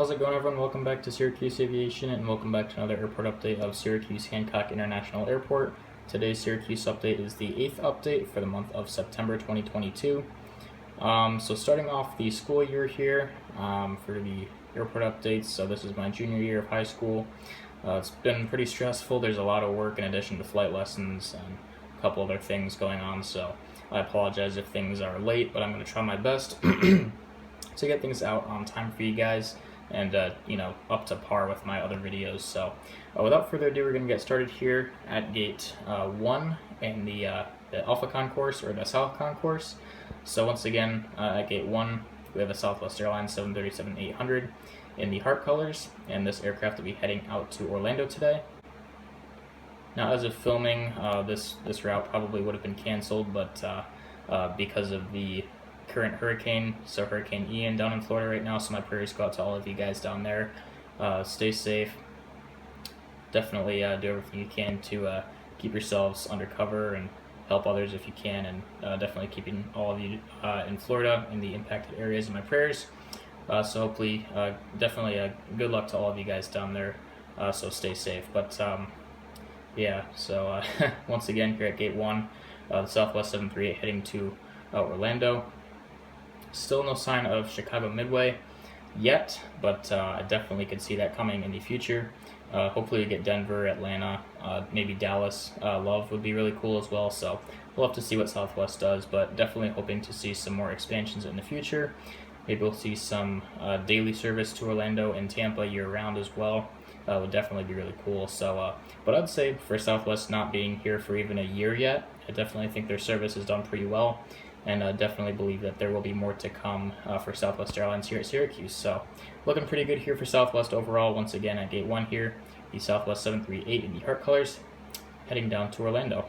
How's it going, everyone? Welcome back to Syracuse Aviation, and welcome back to another airport update of Syracuse Hancock International Airport. Today's Syracuse update is the 8th update for the month of September 2022. So starting off the school year here for the airport updates. So this is my junior year of high school. It's been pretty stressful. There's a lot of work in addition to flight lessons and a couple other things going on. So I apologize if things are late, but I'm going to try my best to get things out on time for you guys and up to par with my other videos. So without further ado, we're going to get started here at gate 1 in the Alpha Concourse, or the South Concourse. So once again, at gate 1 we have a Southwest Airlines 737-800 in the heart colors, and this aircraft will be heading out to Orlando today. Now, as of filming, this route probably would have been canceled, but because of the current hurricane, so Hurricane Ian down in Florida right now, so my prayers go out to all of you guys down there. Stay safe. Definitely do everything you can to keep yourselves under cover and help others if you can, and definitely keeping all of you in Florida in the impacted areas in my prayers. So hopefully, definitely good luck to all of you guys down there, so stay safe. But yeah, so once again, here at gate 1, the Southwest 738 heading to Orlando. Still no sign of Chicago Midway yet, but I definitely could see that coming in the future. Hopefully we get Denver, Atlanta, maybe Dallas. Love would be really cool as well, so we'll have to see what Southwest does, but definitely hoping to see some more expansions in the future. Maybe we'll see some daily service to Orlando and Tampa year-round as well. Would definitely be really cool. So, but I'd say for Southwest not being here for even a year yet, I definitely think their service has done pretty well, and definitely believe that there will be more to come for Southwest Airlines here at Syracuse. So looking pretty good here for Southwest overall. Once again, at gate 1 here, the Southwest 738 in the heart colors, heading down to Orlando.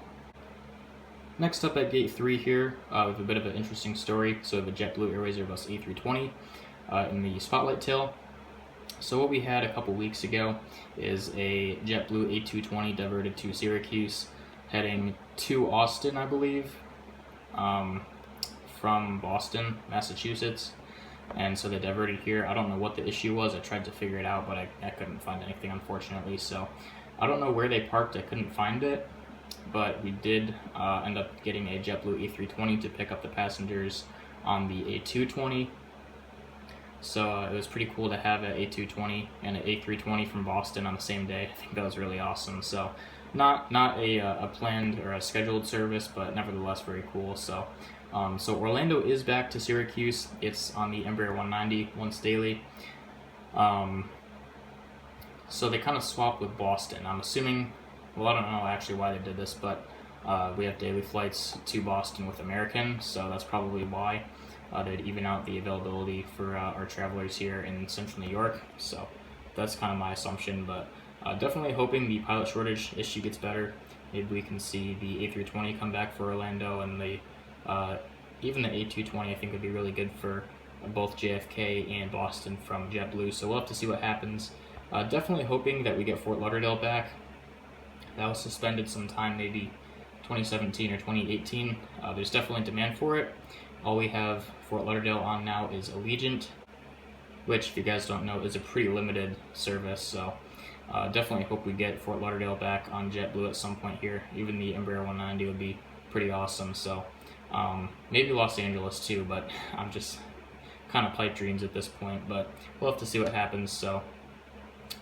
Next up at gate 3 here, we have a bit of an interesting story. So we have a JetBlue Airways Airbus A320 in the spotlight tail. So what we had a couple weeks ago is a JetBlue A220 diverted to Syracuse, heading to Austin, I believe, from Boston, Massachusetts. And so they diverted here. I don't know what the issue was. I tried to figure it out, but I couldn't find anything, unfortunately. So I don't know where they parked. I couldn't find it. But we did end up getting a JetBlue A320 to pick up the passengers on the A220. So it was pretty cool to have an A220 and an A320 from Boston on the same day. I think that was really awesome. So not a planned or a scheduled service, but nevertheless very cool. So so Orlando is back to Syracuse. It's on the Embraer 190 once daily. So they kind of swapped with Boston. I'm assuming, well, I don't know actually why they did this, but we have daily flights to Boston with American, so that's probably why they'd even out the availability for our travelers here in central New York. So that's kind of my assumption, but definitely hoping the pilot shortage issue gets better. Maybe we can see the A320 come back for Orlando, and the even the A220 I think would be really good for both JFK and Boston from JetBlue. So we'll have to see what happens. Definitely hoping that we get Fort Lauderdale back. That was suspended sometime, maybe 2017 or 2018. There's definitely demand for it. All we have Fort Lauderdale on now is Allegiant, which, if you guys don't know, is a pretty limited service. So definitely hope we get Fort Lauderdale back on JetBlue at some point here. Even the Embraer 190 would be pretty awesome. So maybe Los Angeles too, but I'm just kind of pipe dreams at this point. But we'll have to see what happens. So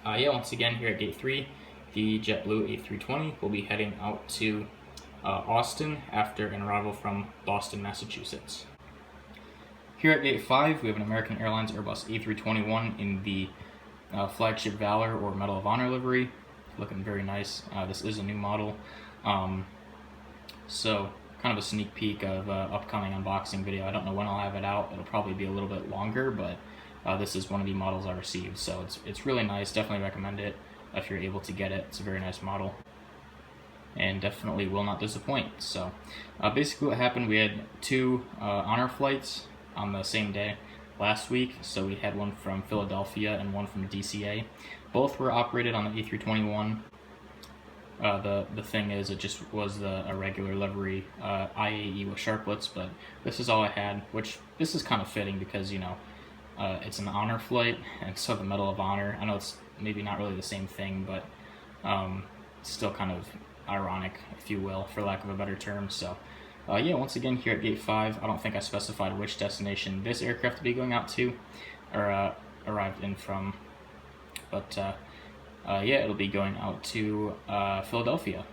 yeah, once again here at gate 3, the JetBlue A320 will be heading out to Austin after an arrival from Boston, Massachusetts. Here at gate 5, we have an American Airlines Airbus A321 in the flagship Valor or Medal of Honor livery, looking very nice. This is a new model, so kind of a sneak peek of upcoming unboxing video. I don't know when I'll have it out. It'll probably be a little bit longer, but this is one of the models I received, so it's really nice. Definitely recommend it if you're able to get it. It's a very nice model, and definitely will not disappoint. So basically what happened, we had 2 honor flights on the same day last week. So we had one from Philadelphia and one from DCA. Both were operated on the A321. The thing is, it just was a regular livery IAE with sharplets, but this is all I had, which this is kind of fitting because, you know, It's an honor flight, and so the Medal of Honor, I know it's maybe not really the same thing, but it's still kind of ironic, if you will, for lack of a better term. So yeah, once again here at Gate 5, I don't think I specified which destination this aircraft to be going out to, or arrived in from, but yeah, it'll be going out to Philadelphia.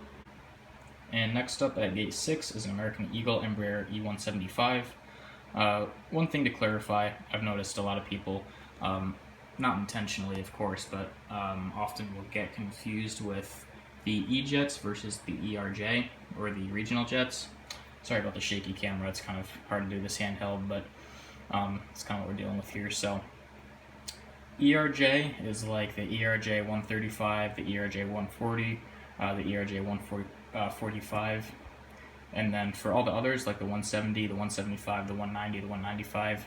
And next up at Gate 6 is an American Eagle Embraer E175. One thing to clarify, I've noticed a lot of people, not intentionally of course, but often will get confused with the E-jets versus the ERJ, or the regional jets. Sorry about the shaky camera, it's kind of hard to do this handheld, but it's kind of what we're dealing with here. So ERJ is like the ERJ 135, the ERJ 140, the ERJ 145, and then for all the others, like the 170, the 175, the 190, the 195,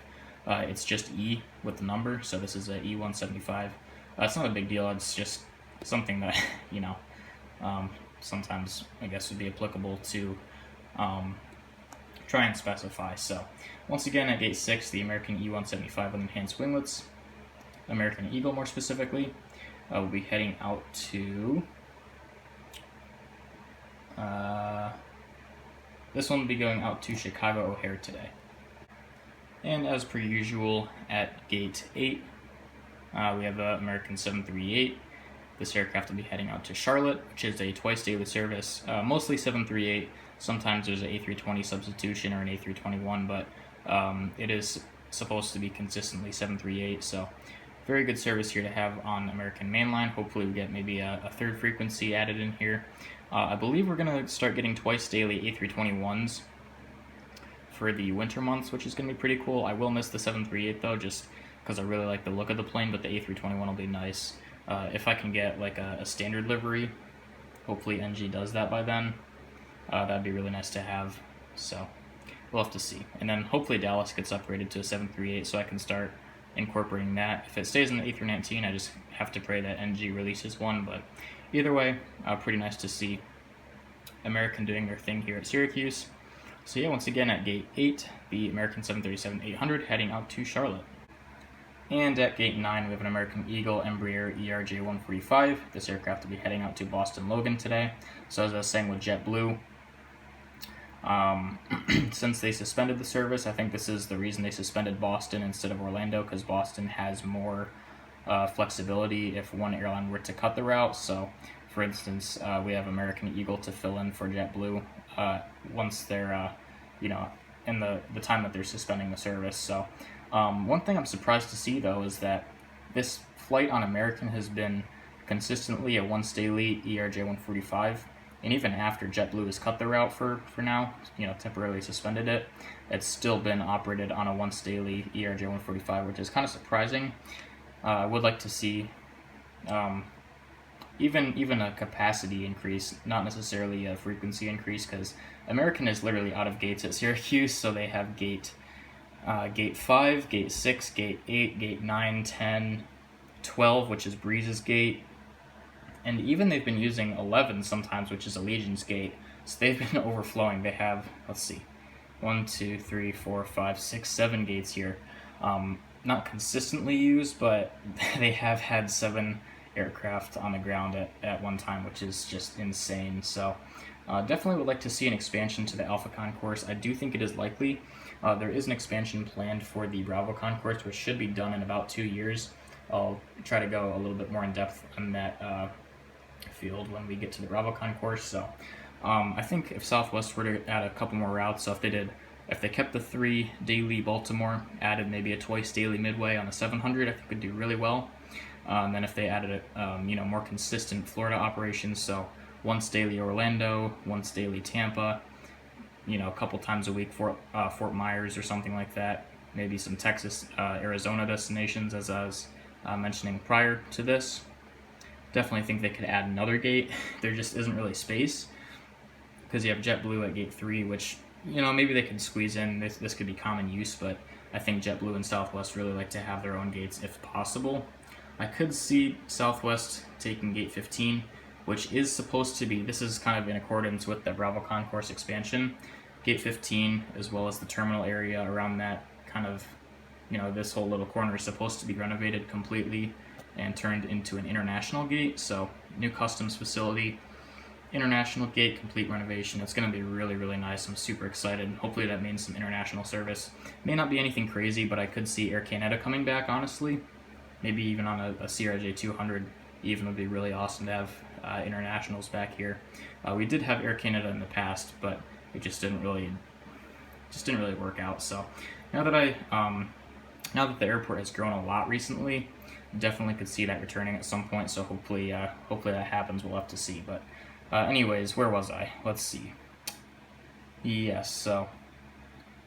it's just E with the number, so this is a E175. It's not a big deal, it's just something that, you know, sometimes I guess would be applicable to try and specify. So once again at Gate 6, the American E175 with enhanced winglets, American Eagle more specifically, will be heading out to this one will be going out to Chicago O'Hare today. And as per usual at Gate 8, we have the American 738. This aircraft will be heading out to Charlotte, which is a twice daily service, mostly 738. Sometimes there's an A320 substitution or an A321, but it is supposed to be consistently 738, so very good service here to have on American mainline. Hopefully we get maybe a third frequency added in here. I believe we're going to start getting twice daily A321s for the winter months, which is going to be pretty cool. I will miss the 738 though, just because I really like the look of the plane, but the A321 will be nice. If I can get like a standard livery, hopefully NG does that by then. That'd be really nice to have, so we'll have to see. And then hopefully Dallas gets upgraded to a 738 so I can start incorporating that. If it stays in the A319, I just have to pray that NG releases one, but either way, pretty nice to see American doing their thing here at Syracuse. So yeah, once again at Gate 8, the American 737-800 heading out to Charlotte. And at Gate 9, we have an American Eagle Embraer ERJ-145. This aircraft will be heading out to Boston Logan today. So as I was saying with JetBlue, since they suspended the service, I think this is the reason they suspended Boston instead of Orlando, because Boston has more flexibility if one airline were to cut the route. So for instance, we have American Eagle to fill in for JetBlue once they're you know, in the time that they're suspending the service. So one thing I'm surprised to see though is that this flight on American has been consistently a once daily ERJ-145, and even after JetBlue has cut the route for now, you know, temporarily suspended it, it's still been operated on a once daily ERJ-145, which is kind of surprising. I would like to see even a capacity increase, not necessarily a frequency increase, because American is literally out of gates at Syracuse, so they have Gate 5, Gate 6, Gate 8, Gate 9, 10, 12, which is Breeze's gate, and even they've been using 11 sometimes, which is Allegiant's gate, so they've been overflowing. They have, let's see, 1, 2, 3, 4, 5, 6, 7 gates here. Not consistently used, but they have had 7 aircraft on the ground at one time, which is just insane. So definitely would like to see an expansion to the Alpha Concourse. I do think it is likely. There is an expansion planned for the Bravo Concourse, which should be done in about 2 years. I'll try to go a little bit more in depth on that field when we get to the Bravo Concourse. So I think if Southwest were to add a couple more routes, so if they kept the 3 daily Baltimore, added maybe a twice daily Midway on the 700, I think would do really well. And then if they added you know, more consistent Florida operations, so once daily Orlando, once daily Tampa, you know, a couple times a week for Fort Myers or something like that, maybe some Texas, Arizona destinations, as I was mentioning prior to this. Definitely think they could add another gate. There just isn't really space, because you have JetBlue at Gate 3, which, you know, maybe they could squeeze in. This could be common use, but I think JetBlue and Southwest really like to have their own gates if possible. I could see Southwest taking Gate 15, which is supposed to be, this is kind of in accordance with the Bravo Concourse expansion. Gate 15, as well as the terminal area around that kind of this whole little corner is supposed to be renovated completely and turned into an international gate. So new customs facility, international gate, complete renovation. It's going to be really, really nice. I'm super excited. Hopefully that means some international service. May not be anything crazy, but I could see Air Canada coming back, honestly. Maybe even on a CRJ 200 even would be really awesome to have internationals back here. We did have Air Canada in the past, but it just didn't really work out. So now that the airport has grown a lot recently, definitely could see that returning at some point. So hopefully that happens. We'll have to see. But anyways, where was I? Let's see. Yes, so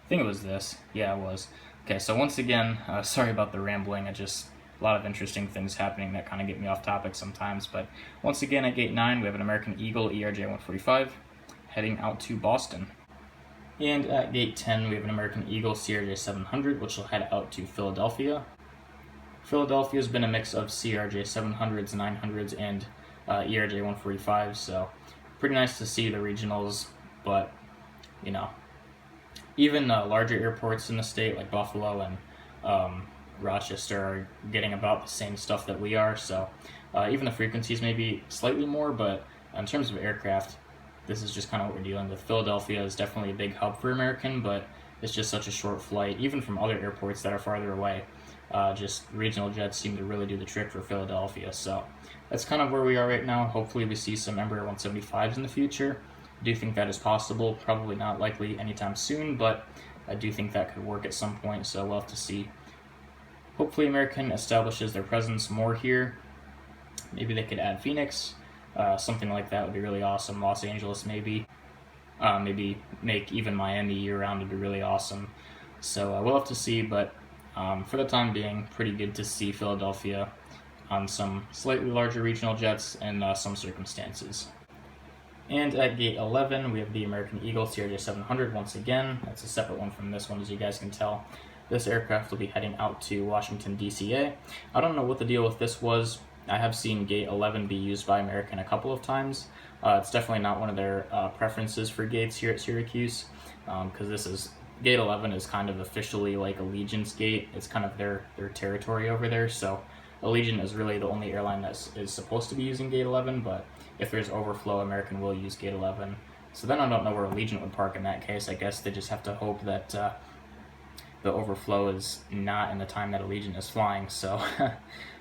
I think it was this. Yeah, it was. Okay, so once again, sorry about the rambling. A lot of interesting things happening that kind of get me off topic sometimes. But once again, at Gate 9, we have an American Eagle ERJ 145 heading out to Boston. And at Gate 10, we have an American Eagle CRJ 700, which will head out to Philadelphia. Philadelphia has been a mix of CRJ 700s, 900s, and ERJ 145s, so pretty nice to see the regionals, but, even larger airports in the state, like Buffalo and Rochester, are getting about the same stuff that we are, so even the frequencies may be slightly more, but in terms of aircraft, this is just kind of what we're dealing with. Philadelphia is definitely a big hub for American, but it's just such a short flight, even from other airports that are farther away. Just regional jets seem to really do the trick for Philadelphia, so that's kind of where we are right now. Hopefully we see some Embraer 175s in the future. I do think that is possible, probably not likely anytime soon, but I do think that could work at some point, so we'll have to see. Hopefully American establishes their presence more here. Maybe they could add Phoenix. Something like that would be really awesome. Los Angeles maybe. Maybe make even Miami year-round would be really awesome. So we'll have to see, but for the time being, pretty good to see Philadelphia on some slightly larger regional jets in some circumstances. And at Gate 11, we have the American Eagle CRJ 700 once again. That's a separate one from this one, as you guys can tell. This aircraft will be heading out to Washington, D.C. I don't know what the deal with this was. I have seen Gate 11 be used by American a couple of times. It's definitely not one of their preferences for gates here at Syracuse, because Gate 11 is kind of officially like Allegiant's gate. It's kind of their territory over there, so Allegiant is really the only airline that is supposed to be using Gate 11, but if there's overflow, American will use Gate 11. So then I don't know where Allegiant would park in that case. I guess they just have to hope that the overflow is not in the time that Allegiant is flying, so...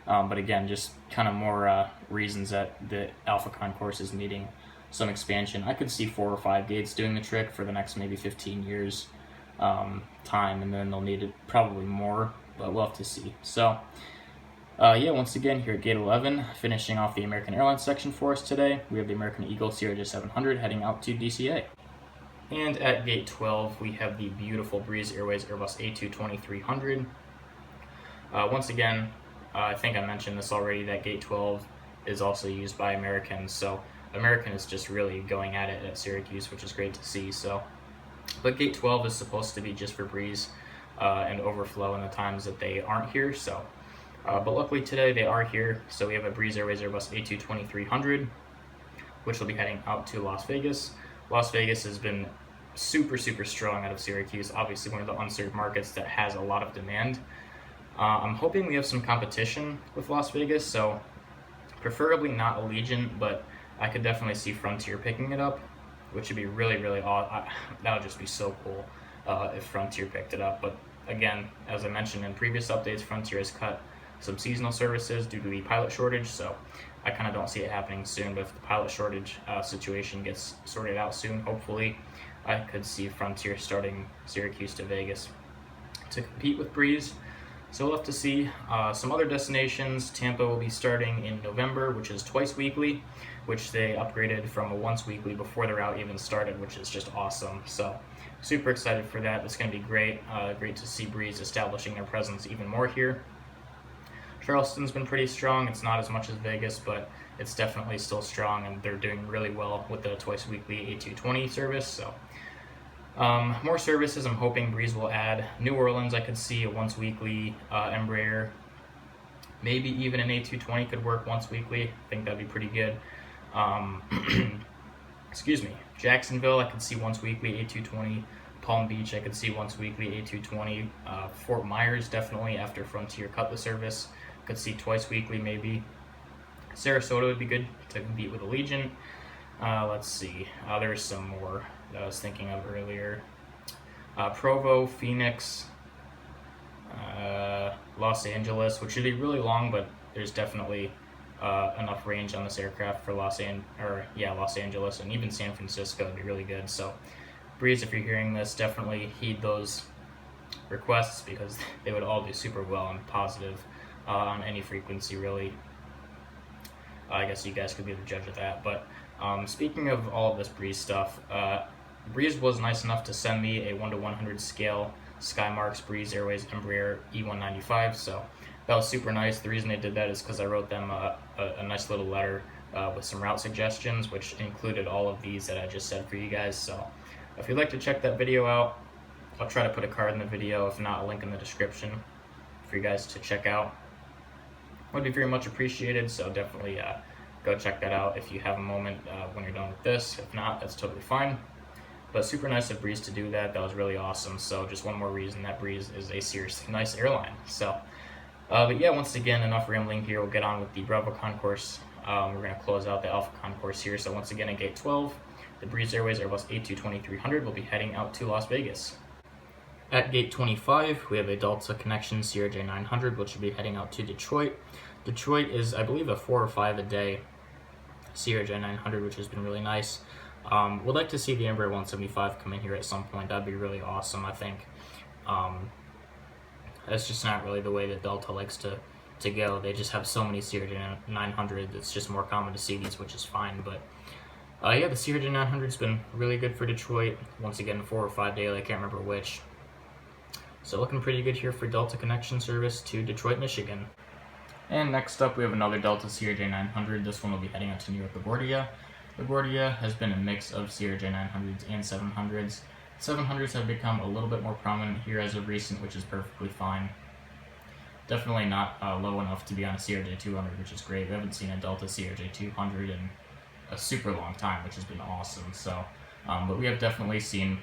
but again, just kind of more reasons that the Alpha Concourse is needing some expansion. I could see 4 or 5 gates doing the trick for the next maybe 15 years time, and then they'll need it probably more, but we'll have to see. So, once again, here at Gate 11, finishing off the American Airlines section for us today, we have the American Eagle CRJ 700 heading out to DCA. And at Gate 12, we have the beautiful Breeze Airways Airbus A220-300. Once again, I think I mentioned this already, that Gate 12 is also used by American, so American is just really going at it at Syracuse, which is great to see. So, but Gate 12 is supposed to be just for Breeze and overflow in the times that they aren't here, so but luckily today they are here. So we have a Breeze Airways Airbus A220-300, which will be heading out to Las Vegas. Las Vegas has been super strong out of Syracuse, obviously one of the unserved markets that has a lot of demand. I'm hoping we have some competition with Las Vegas, so preferably not Allegiant, but I could definitely see Frontier picking it up, which would be really odd. That would just be so cool if Frontier picked it up. But again, as I mentioned in previous updates, Frontier has cut some seasonal services due to the pilot shortage, so I kind of don't see it happening soon. But if the pilot shortage situation gets sorted out soon, hopefully, I could see Frontier starting Syracuse to Vegas to compete with Breeze. So we'll have to see. Some other destinations, Tampa will be starting in November, which is twice weekly, which they upgraded from a once weekly before the route even started, which is just awesome. So super excited for that. It's going to be great. Great to see Breeze establishing their presence even more here. Charleston's been pretty strong. It's not as much as Vegas, but it's definitely still strong, and they're doing really well with the twice weekly A220 service. So more services I'm hoping Breeze will add. New Orleans, I could see a once weekly Embraer. Maybe even an A220 could work once weekly. I think that'd be pretty good. Excuse me. Jacksonville, I could see once weekly A220 Palm Beach, I could see once weekly A220. Fort Myers, definitely after Frontier cut the service. Could see twice weekly, maybe. Sarasota would be good to compete with Allegiant. Let's see. There's some more that I was thinking of earlier. Provo, Phoenix, Los Angeles, which should be really long, but there's definitely enough range on this aircraft for Los Angeles, and even San Francisco would be really good. So, Breeze, if you're hearing this, definitely heed those requests because they would all do super well and positive on any frequency, really. I guess you guys could be the judge of that. But speaking of all of this Breeze stuff, Breeze was nice enough to send me a 1:100 scale Skymarks Breeze Airways Embraer E195, so that was super nice. The reason they did that is because I wrote them a nice little letter with some route suggestions, which included all of these that I just said for you guys. So if you'd like to check that video out, I'll try to put a card in the video, if not a link in the description for you guys to check out. Would be very much appreciated, so definitely go check that out if you have a moment when you're done with this. If not, that's totally fine. But super nice of Breeze to do that. That was really awesome. So just one more reason that Breeze is a seriously nice airline. So, but yeah, once again, enough rambling here. We'll get on with the Bravo concourse. We're going to close out the Alpha concourse here. So once again, at Gate 12, the Breeze Airways Airbus A220-300 will be heading out to Las Vegas. At Gate 25, we have a Delta Connection CRJ900, which will be heading out to Detroit. Detroit is, I believe, a 4 or 5 a day CRJ900, which has been really nice. Would like to see the Embraer 175 come in here at some point. That'd be really awesome, I think. That's just not really the way that Delta likes to go. They just have so many CRJ900. It's just more common to see these, which is fine. But yeah, the CRJ900's been really good for Detroit. Once again, 4 or 5 daily, I can't remember which. So looking pretty good here for Delta Connection service to Detroit, Michigan. And next up, we have another Delta CRJ900. This one will be heading out to New York LaGuardia. LaGuardia has been a mix of CRJ900s and 700s. 700s have become a little bit more prominent here as of recent, which is perfectly fine. Definitely not low enough to be on a CRJ200, which is great. We haven't seen a Delta CRJ200 in a super long time, which has been awesome. So, but we have definitely seen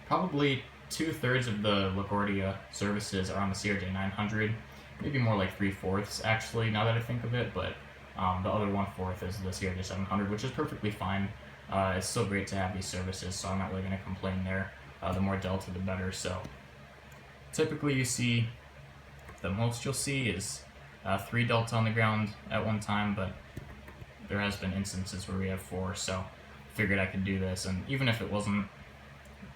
probably 2/3 of the LaGuardia services are on the CRJ900. Maybe more like 3/4 actually, now that I think of it, but the other 1/4 is the CRJ700, which is perfectly fine. It's still great to have these services, so I'm not really going to complain there. The more Delta, the better. So typically you see, the most you'll see is 3 Delta on the ground at one time, but there has been instances where we have 4, so figured I could do this. And even if it wasn't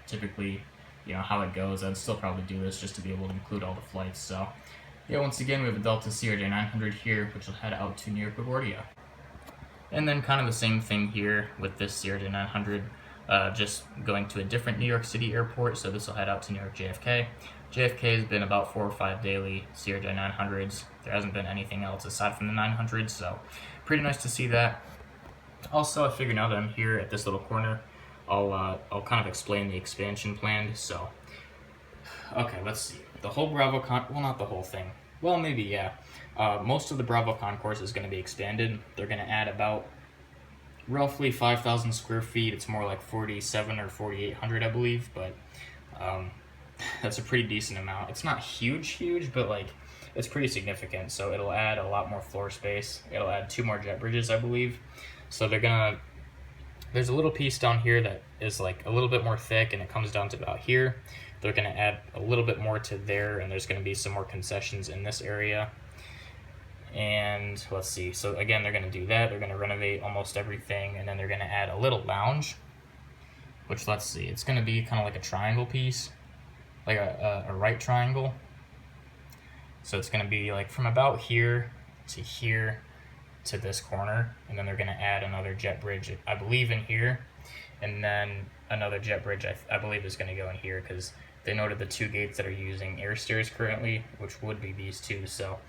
typically, how it goes, I'd still probably do this just to be able to include all the flights. So yeah, once again, we have a Delta CRJ900 here, which will head out to New York LaGuardia. And then kind of the same thing here with this CRJ900, just going to a different New York City airport, so this will head out to New York JFK. JFK has been about 4 or 5 daily CRJ900s. There hasn't been anything else aside from the 900s, so pretty nice to see that. Also, I figured now that I'm here at this little corner, I'll kind of explain the expansion plan. So, okay, let's see. The whole Bravo well, not the whole thing. Well, maybe, yeah. Most of the Bravo concourse is going to be expanded. They're going to add about roughly 5,000 square feet. It's more like 4,700 or 4,800, I believe, but that's a pretty decent amount. It's not huge, but like it's pretty significant. So it'll add a lot more floor space. It'll add 2 more jet bridges, I believe. So there's a little piece down here that is like a little bit more thick, and it comes down to about here. They're going to add a little bit more to there, and there's going to be some more concessions in this area. And let's see, so again, they're going to do that. They're going to renovate almost everything, and then they're going to add a little lounge, which, let's see, it's going to be kind of like a triangle piece, like a right triangle. So it's going to be like from about here to this corner, and then they're going to add another jet bridge, I believe, in here, and then another jet bridge I believe is going to go in here, because they noted the 2 gates that are using air stairs currently, which would be these 2. So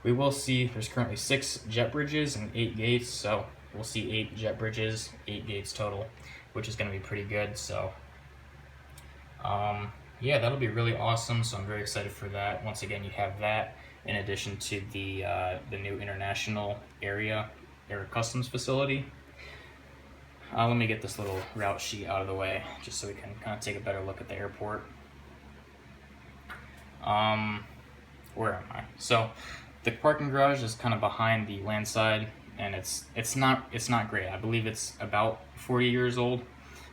we will see, there's currently 6 jet bridges and 8 gates, so we'll see 8 jet bridges, 8 gates total, which is going to be pretty good. So yeah, that'll be really awesome, so I'm very excited for that. Once again, you have that in addition to the new international area air customs facility. let me get this little route sheet out of the way just so we can kind of take a better look at the airport. Where am I? So the parking garage is kind of behind the land side, and it's not great. I believe it's about 40 years old,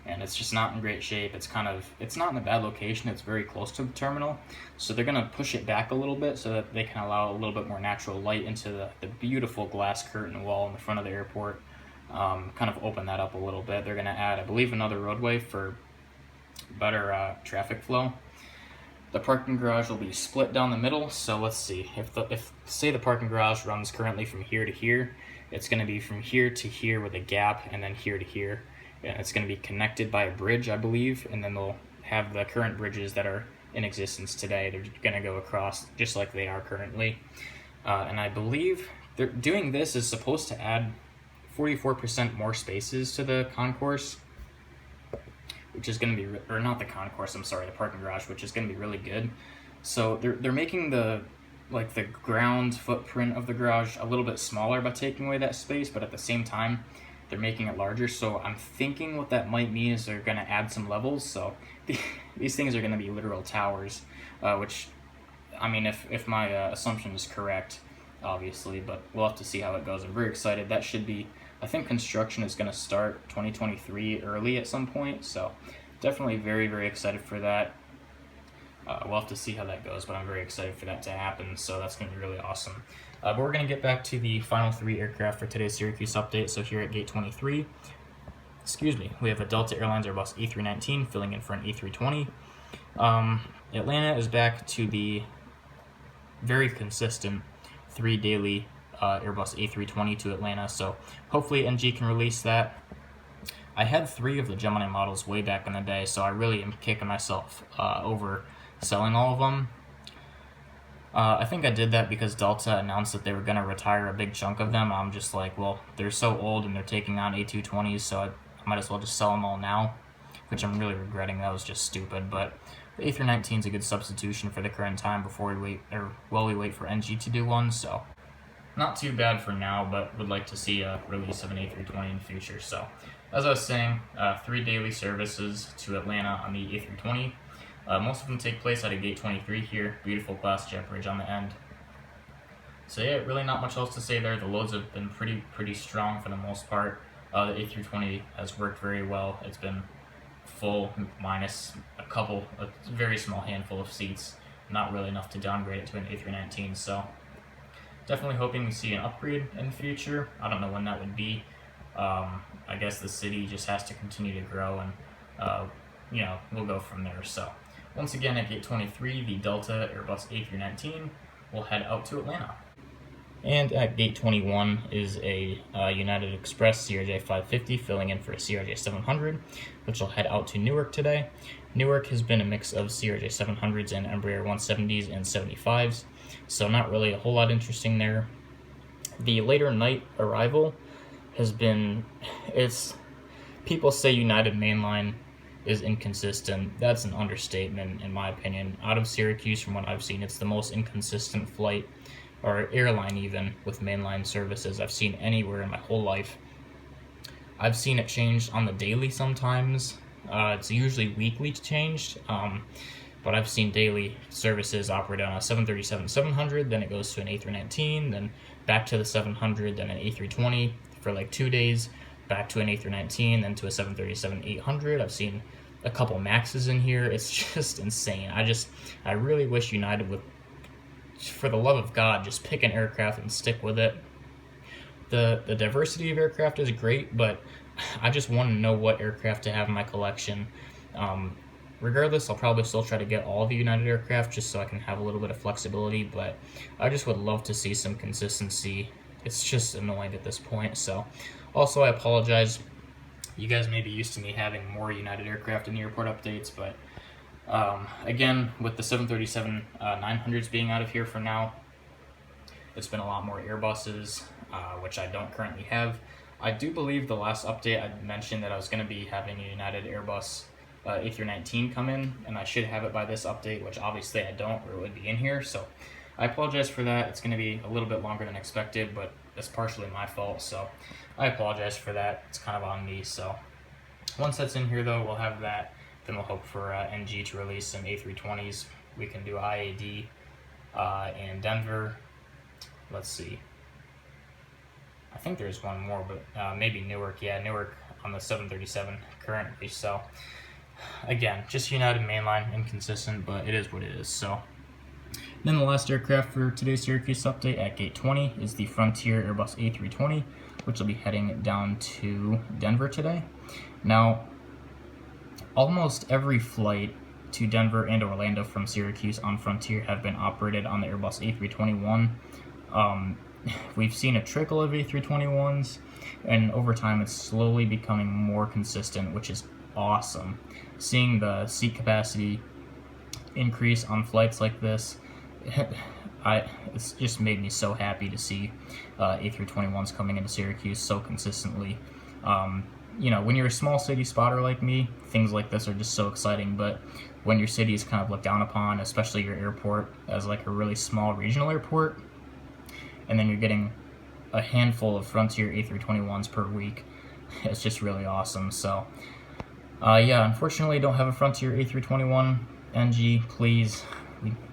and it's just not in great shape. It's not in a bad location. It's very close to the terminal, so they're gonna push it back a little bit so that they can allow a little bit more natural light into the beautiful glass curtain wall in the front of the airport. Kind of open that up a little bit. They're gonna add, I believe, another roadway for better traffic flow. The parking garage will be split down the middle, so let's see. If say the parking garage runs currently from here to here, it's going to be from here to here with a gap, and then here to here. And it's going to be connected by a bridge, I believe, and then they'll have the current bridges that are in existence today. They're going to go across just like they are currently. And I believe they're doing this is supposed to add 44% more spaces to the concourse, which is going to be, or not the concourse, I'm sorry, the parking garage, which is going to be really good. So they're making the ground footprint of the garage a little bit smaller by taking away that space, but at the same time, they're making it larger. So I'm thinking what that might mean is they're going to add some levels. So these things are going to be literal towers, which, I mean, if my assumption is correct, obviously, but we'll have to see how it goes. I'm very excited. That should be, I think construction is going to start 2023 early at some point, so definitely very, very excited for that. We'll have to see how that goes, but I'm very excited for that to happen, so that's going to be really awesome. But we're going to get back to the final 3 aircraft for today's Syracuse update. So here at gate 23, we have a Delta Airlines Airbus A319 filling in for an A320. Atlanta is back to the very consistent 3 daily Airbus A320 to Atlanta, so hopefully NG can release that. I had 3 of the Gemini models way back in the day, so I really am kicking myself over selling all of them. I think I did that because Delta announced that they were going to retire a big chunk of them. I'm just like, well, they're so old and they're taking on A220s, so I might as well just sell them all now, which I'm really regretting. That was just stupid, but the A319 is a good substitution for the current time before we wait for NG to do one, so not too bad for now, but would like to see a release of an A320 in the future. So, as I was saying, 3 daily services to Atlanta on the A320. Most of them take place out of gate 23 here. Beautiful glass jet bridge on the end. So yeah, really not much else to say there. The loads have been pretty strong for the most part. The A320 has worked very well. It's been full minus a very small handful of seats. Not really enough to downgrade it to an A319. So definitely hoping we see an upgrade in the future. I don't know when that would be. I guess the city just has to continue to grow, and we'll go from there. So once again, at gate 23, the Delta Airbus A319 will head out to Atlanta. And at gate 21 is a United Express CRJ 550 filling in for a CRJ 700, which will head out to Newark today. Newark has been a mix of CRJ 700s and Embraer 170s and 75s, so not really a whole lot interesting there. The later night arrival has been, people say United mainline is inconsistent. That's an understatement in my opinion. Out of Syracuse, from what I've seen, it's the most inconsistent flight, or airline even, with mainline services I've seen anywhere in my whole life. I've seen it changed on the daily sometimes. It's usually weekly changed, but I've seen daily services operate on a 737-700, then it goes to an A319, then back to the 700, then an A320 for like 2 days, back to an A319, then to a 737-800. I've seen a couple Maxes in here. It's just insane. I really wish United would, for the love of God, just pick an aircraft and stick with it. The diversity of aircraft is great, but I just want to know what aircraft to have in my collection. Regardless, I'll probably still try to get all the United aircraft just so I can have a little bit of flexibility, but I just would love to see some consistency. It's just annoying at this point. So also, I apologize. You guys may be used to me having more United aircraft in the airport updates, but again, with the 737-900s being out of here for now, it's been a lot more Airbuses, which I don't currently have. I do believe the last update I mentioned that I was going to be having a United Airbus A319 come in, and I should have it by this update, which obviously I don't, or it would be in here, so I apologize for that. It's going to be a little bit longer than expected, but that's partially my fault, so I apologize for that. It's kind of on me. So once that's in here though, we'll have that. Then we'll hope for NG to release some A320s. We can do IAD in Denver. Let's see. I think there's one more, but maybe Newark. Yeah, Newark on the 737 currently. So again, just United mainline, inconsistent, but it is what it is. So then the last aircraft for today's Syracuse update at gate 20 is the Frontier Airbus A320, which will be heading down to Denver today. Now, almost every flight to Denver and Orlando from Syracuse on Frontier have been operated on the Airbus A321. We've seen a trickle of A321s, and over time it's slowly becoming more consistent, which is awesome. Seeing the seat capacity increase on flights like this, it's just made me so happy to see A321s coming into Syracuse so consistently. You know, when you're a small city spotter like me, things like this are just so exciting, but when your city is kind of looked down upon, especially your airport as like a really small regional airport, and then you're getting a handful of Frontier A321s per week, it's just really awesome. So yeah, unfortunately I don't have a Frontier A321 NG. Please,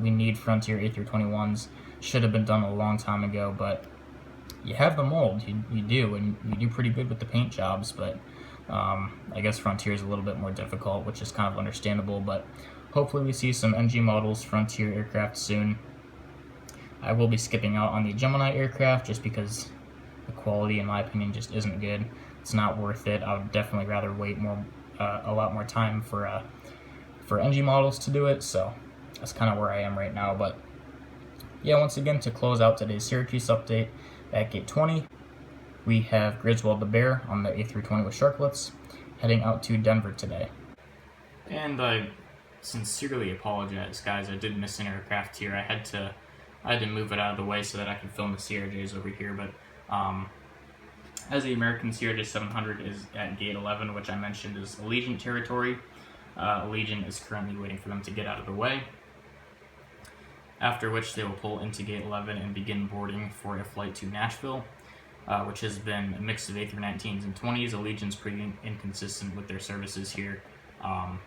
we need Frontier A321s. Should have been done a long time ago, but you have the mold, you do, and you do pretty good with the paint jobs, but I guess Frontier is a little bit more difficult, which is kind of understandable, but hopefully we see some NG models Frontier aircraft soon. I will be skipping out on the Gemini aircraft just because the quality, in my opinion, just isn't good. It's not worth it. I would definitely rather wait a lot more time for NG models to do it, so that's kind of where I am right now. But yeah, once again, to close out today's Syracuse update at gate 20, we have Griswold the Bear on the A320 with Sharklets heading out to Denver today. And I sincerely apologize, guys. I did miss an aircraft here. I had to move it out of the way so that I could film the CRJs over here, but as the American CRJ 700 is at gate 11, which I mentioned is Allegiant territory. Allegiant is currently waiting for them to get out of the way, after which they will pull into gate 11 and begin boarding for a flight to Nashville, which has been a mix of A319s and 20s. Allegiant's pretty inconsistent with their services here. I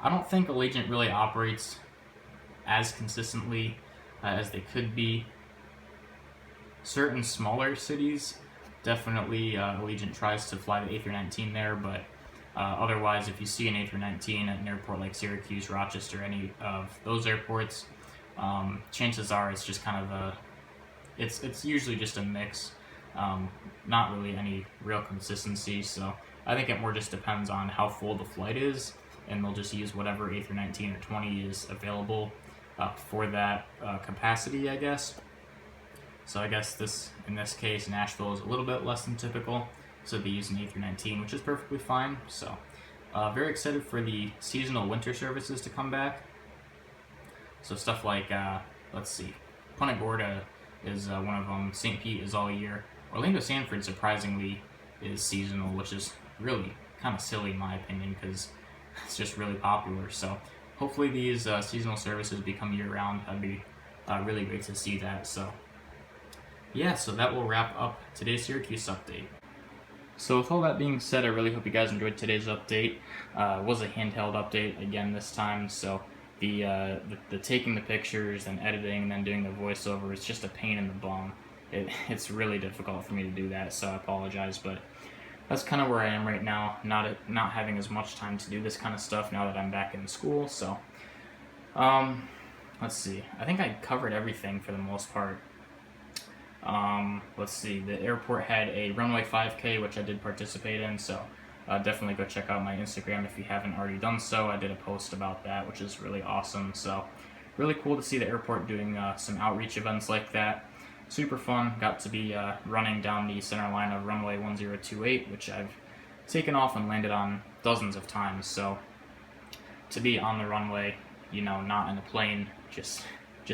don't think Allegiant really operates as consistently as they could be. Certain smaller cities, definitely Allegiant tries to fly the A319 there, but otherwise, if you see an A319 at an airport like Syracuse, Rochester, any of those airports, chances are it's just kind of it's usually just a mix, not really any real consistency. So I think it more just depends on how full the flight is, and they'll just use whatever A319 or 20 is available for that capacity, I guess. So I guess in this case, Nashville is a little bit less than typical, so they use an A319, which is perfectly fine. So very excited for the seasonal winter services to come back. So stuff like, let's see, Punta Gorda is one of them. St. Pete is all year. Orlando Sanford, surprisingly, is seasonal, which is really kind of silly in my opinion because it's just really popular. So hopefully these seasonal services become year-round. That'd be really great to see that. So yeah, so that will wrap up today's Syracuse update. So with all that being said, I really hope you guys enjoyed today's update. It was a handheld update again this time, so the taking the pictures and editing and then doing the voiceover is just a pain in the bum. It's really difficult for me to do that, so I apologize, but that's kind of where I am right now, not having as much time to do this kind of stuff now that I'm back in school. So let's see, I think I covered everything for the most part. Let's see, the airport had a runway 5K, which I did participate in, so definitely go check out my Instagram if you haven't already done so. I did a post about that, which is really awesome. So really cool to see the airport doing some outreach events like that. Super fun. Got to be running down the center line of runway 1028, which I've taken off and landed on dozens of times. So to be on the runway, you know, not in a plane, just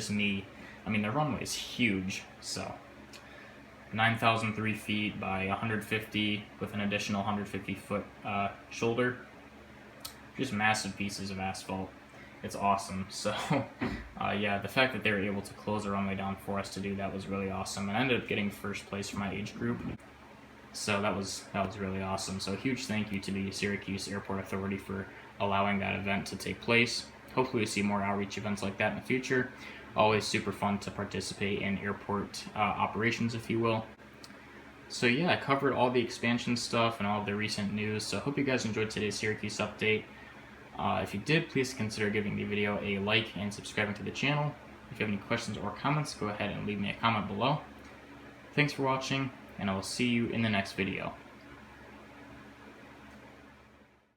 me. I mean, the runway is huge, so 9,003 feet by 150 with an additional 150 foot shoulder. Just massive pieces of asphalt. It's awesome. So Yeah, the fact that they were able to close the runway down for us to do that was really awesome, and I ended up getting first place for my age group. So that was really awesome. So a huge thank you to the Syracuse Airport Authority for allowing that event to take place. Hopefully we see more outreach events like that in the future. Always super fun to participate in airport operations, if you will. So yeah, I covered all the expansion stuff and all of the recent news. So I hope you guys enjoyed today's Syracuse update. If you did, please consider giving the video a like and subscribing to the channel. If you have any questions or comments, go ahead and leave me a comment below. Thanks for watching, and I will see you in the next video.